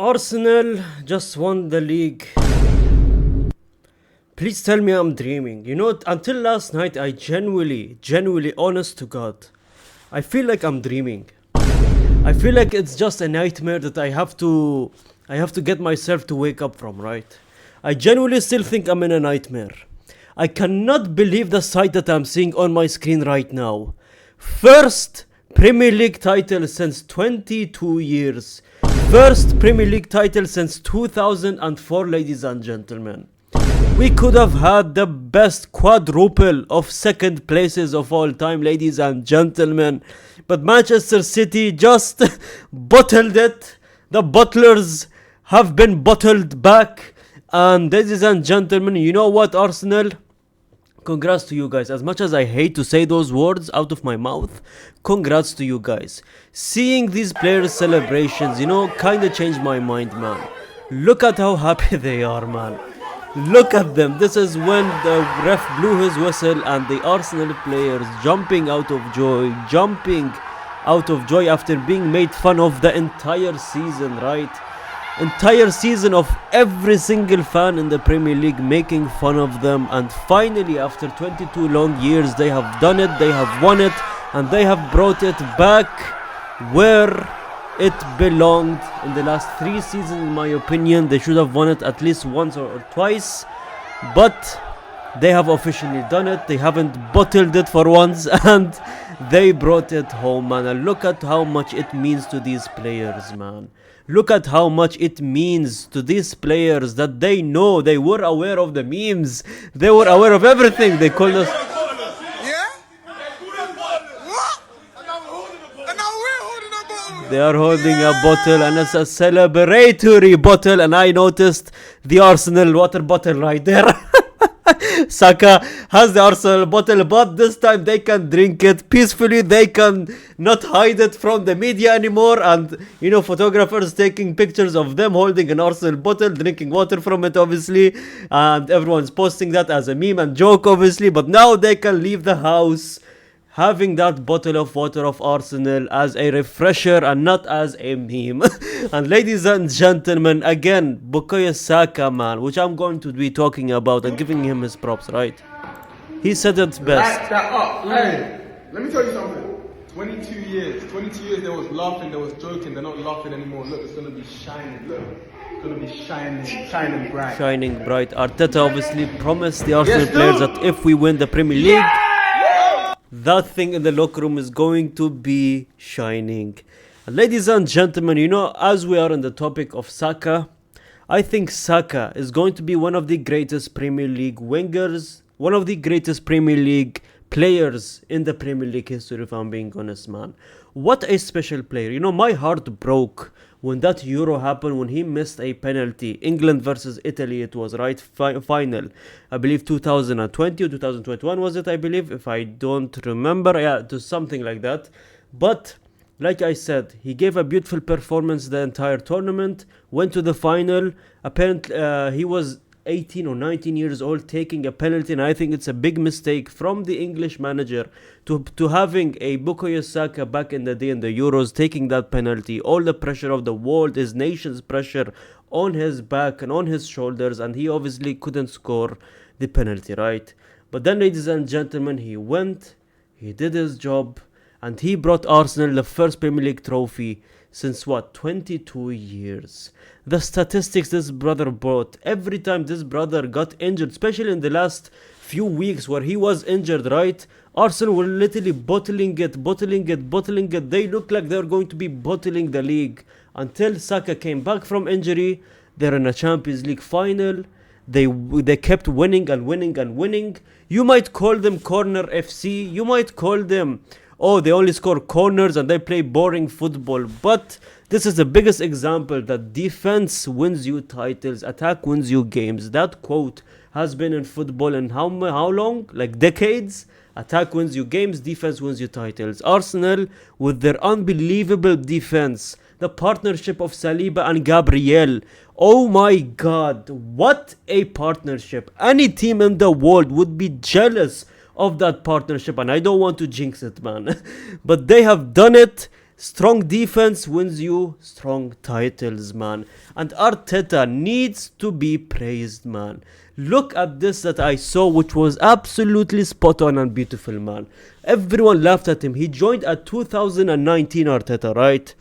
Arsenal just won the league. Please tell me I'm dreaming. You know, until last night, I genuinely, honest to God, I feel like I'm dreaming. I feel like it's just a nightmare that I have to get myself to wake up from, right? I genuinely still think I'm in a nightmare. I cannot believe the sight that I'm seeing on my screen right now. First Premier League title since 22 years. First Premier League title since 2004, ladies and gentlemen. We could have had the best quadruple of second places of all time, ladies and gentlemen. But Manchester City just bottled it. The bottlers have been bottled back. And ladies and gentlemen, you know what, Arsenal? Congrats to you guys. As much as I hate to say those words out of my mouth, congrats to you guys. Seeing these players' celebrations, kinda changed my mind, man. Look at how happy they are, man. Look at them. This is when the ref blew his whistle and the Arsenal players jumping out of joy after being made fun of the entire season, right? Entire season of every single fan in the Premier League making fun of them, and finally after 22 long years they have done it, they have won it, and they have brought it back where it belonged. In the last 3 seasons, in my opinion, they should have won it at least once or twice, but they have officially done it. They haven't bottled it for once and they brought it home, man. And look at how much it means to these players, man. Look at how much it means to these players that they know. They were aware of the memes. They were aware of everything. They called us. They are holding a bottle, and it's a celebratory bottle. And I noticed the Arsenal water bottle right there. Saka has the Arsenal bottle, but this time they can drink it peacefully. They can not hide it from the media anymore, and photographers taking pictures of them holding an Arsenal bottle, drinking water from it, obviously, and everyone's posting that as a meme and joke, obviously. But now they can leave the house having that bottle of water of Arsenal as a refresher and not as a meme. And ladies and gentlemen, again, Bukayo Saka, man, which I'm going to be talking about and giving him his props, right? He said it best. Back that up. Hey, let me tell you something. 22 years there was laughing, there was joking, they're not laughing anymore. Look, it's gonna be shining, look. It's gonna be shining bright. Shining bright. Arteta obviously promised the Arsenal players that if we win the Premier League, that thing in the locker room is going to be shining. And ladies and gentlemen, as we are on the topic of Saka, I think Saka is going to be one of the greatest Premier League wingers, one of the greatest Premier League players in the Premier League history, if I'm being honest, man. What a special player. My heart broke when that Euro happened, when he missed a penalty. England versus Italy, it was, right? Final. I believe 2020 or 2021 was it, I believe, if I don't remember. Yeah, it was something like that. But like I said, he gave a beautiful performance the entire tournament, went to the final. Apparently, he was 18 or 19 years old taking a penalty, and I think it's a big mistake from the English manager to having a Bukayo Saka back in the day in the Euros taking that penalty. All the pressure of the world, his nation's pressure on his back and on his shoulders, and he obviously couldn't score the penalty, right? But then, ladies and gentlemen, he went, he did his job, and he brought Arsenal the first Premier League trophy since 22 years. The statistics this brother brought, every time this brother got injured, especially in the last few weeks where he was injured, right? Arsenal were literally bottling it. They looked like they were going to be bottling the league until Saka came back from injury. They're in a Champions League final. They kept winning. You might call them corner FC. You might call them, they only score corners and they play boring football. But this is the biggest example that defense wins you titles, attack wins you games. That quote has been in football in how long? Like decades. Attack wins you games, defense wins you titles. Arsenal, with their unbelievable defense, the partnership of Saliba and Gabriel. Oh my God, what a partnership. Any team in the world would be jealous of that partnership, and I don't want to jinx it, man. But they have done it. Strong defense wins you strong titles, man. And Arteta needs to be praised, man. Look at this that I saw, which was absolutely spot on and beautiful, man. Everyone laughed at him. He joined at 2019, Arteta, right?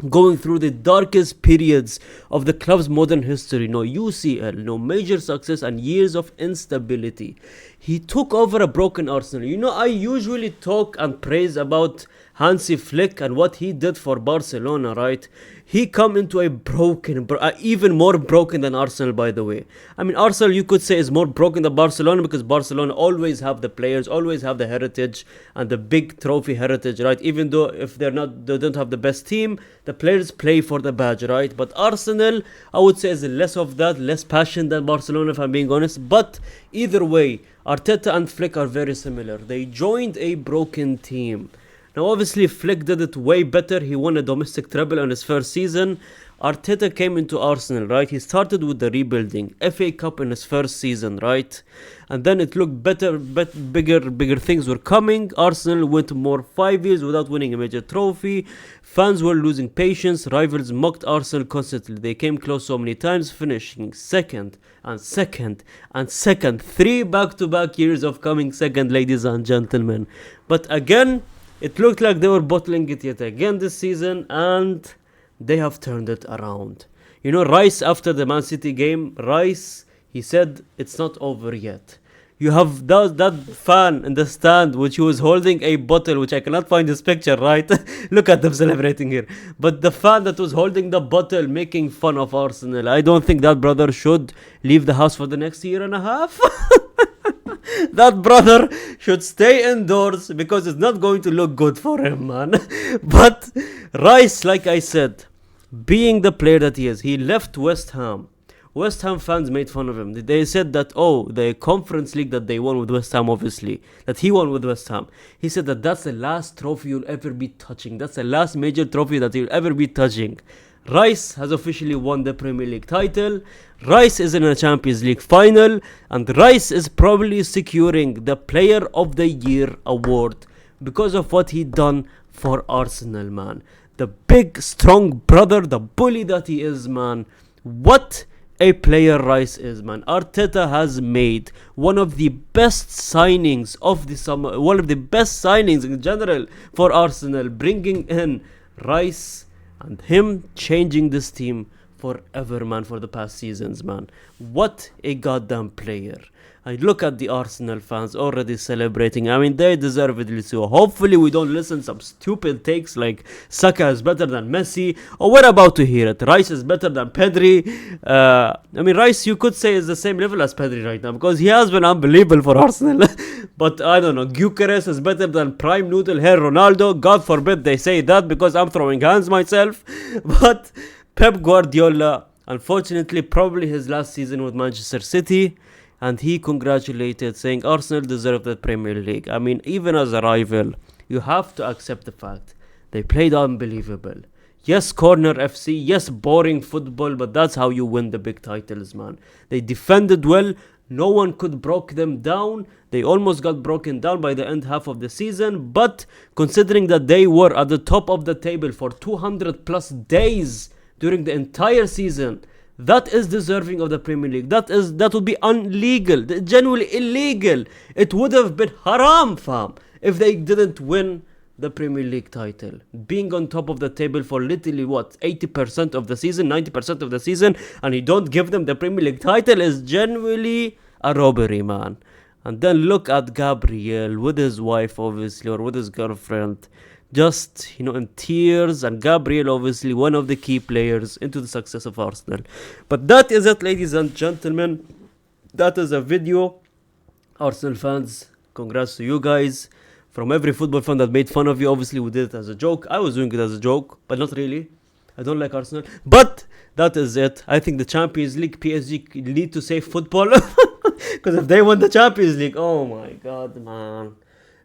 Going through the darkest periods of the club's modern history. No UCL, no major success, and years of instability. He took over a broken Arsenal. You know, I usually talk and praise about Hansi Flick and what he did for Barcelona, right? He come into a broken, even more broken than Arsenal, by the way. I mean, Arsenal, you could say, is more broken than Barcelona because Barcelona always have the players, always have the heritage and the big trophy heritage, right? Even though if they don't have the best team, the players play for the badge, right? But Arsenal, I would say, is less of that, less passion than Barcelona, if I'm being honest. But either way, Arteta and Flick are very similar. They joined a broken team. Now, obviously, Flick did it way better. He won a domestic treble on his first season. Arteta came into Arsenal, right? He started with the rebuilding. FA Cup in his first season, right? And then it looked better, bigger things were coming. Arsenal went more 5 years without winning a major trophy. Fans were losing patience. Rivals mocked Arsenal constantly. They came close so many times, finishing second and second and second. 3 back-to-back years of coming second, ladies and gentlemen. But again, it looked like they were bottling it yet again this season, and they have turned it around. You know, Rice, after the Man City game, Rice, he said, it's not over yet. You have that fan in the stand, which he was holding a bottle, which I cannot find this picture, right? Look at them celebrating here. But the fan that was holding the bottle, making fun of Arsenal, I don't think that brother should leave the house for the next year and a half. That brother should stay indoors because it's not going to look good for him, man. But Rice, like I said, being the player that he is, he left West Ham. West Ham fans made fun of him. They said that, oh, the Conference League that they won with West Ham, obviously, that he won with West Ham. He said that that's the last trophy you'll ever be touching. That's the last major trophy that you'll ever be touching. Rice has officially won the Premier League title. Rice is in a Champions League final, and Rice is probably securing the Player of the Year award because of what he done for Arsenal, man. The big, strong brother, the bully that he is, man. What a player Rice is, man. Arteta has made one of the best signings of the summer, one of the best signings in general for Arsenal, bringing in Rice and him changing this team forever, man, for the past seasons, man. What a goddamn player. I look at the Arsenal fans already celebrating. I mean, they deservedly so. Hopefully we don't listen to some stupid takes like Saka is better than Messi, or we're about to hear it. Rice is better than Pedri. I mean, Rice, you could say, is the same level as Pedri right now because he has been unbelievable for Arsenal. But I don't know, Gyökeres is better than prime noodle hair Ronaldo. God forbid they say that because I'm throwing hands myself. But Pep Guardiola, unfortunately, probably his last season with Manchester City. And he congratulated, saying Arsenal deserved the Premier League. I mean, even as a rival, you have to accept the fact they played unbelievable. Yes, corner FC, yes, boring football, but that's how you win the big titles, man. They defended well. No one could break them down. They almost got broken down by the end half of the season. But considering that they were at the top of the table for 200 plus days during the entire season, that is deserving of the Premier League. That would be illegal, genuinely illegal. It would have been haram, fam, if they didn't win the Premier League title. Being on top of the table for literally, 80% of the season, 90% of the season, and you don't give them the Premier League title is genuinely a robbery, man. And then look at Gabriel with his wife, obviously, or with his girlfriend, just, in tears. And Gabriel, obviously, one of the key players into the success of Arsenal. But that is it, ladies and gentlemen. That is a video. Arsenal fans, congrats to you guys. From every football fan that made fun of you, obviously we did it as a joke. I was doing it as a joke, but not really. I don't like Arsenal. But that is it. I think the Champions League, PSG need to save football. Because if they win the Champions League, oh my God, man.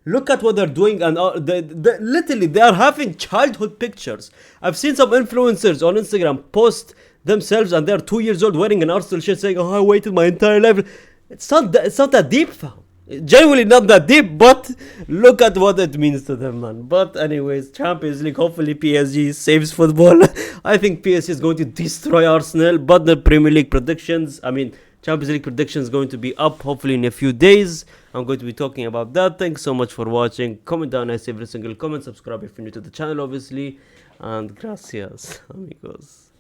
Look at what they're doing, and literally they are having childhood pictures. I've seen some influencers on Instagram post themselves, and they're 2 years old wearing an Arsenal shirt, saying, "Oh, I waited my entire life." It's not that deep, fam. Genuinely not that deep, but look at what it means to them, man. But anyways, Champions League, hopefully PSG saves football. I think PSG is going to destroy Arsenal, but the Premier League predictions, Champions League predictions going to be up hopefully in a few days. I'm going to be talking about that. Thanks so much for watching. Comment down, I see every single comment. Subscribe if you're new to the channel, obviously. And gracias, amigos.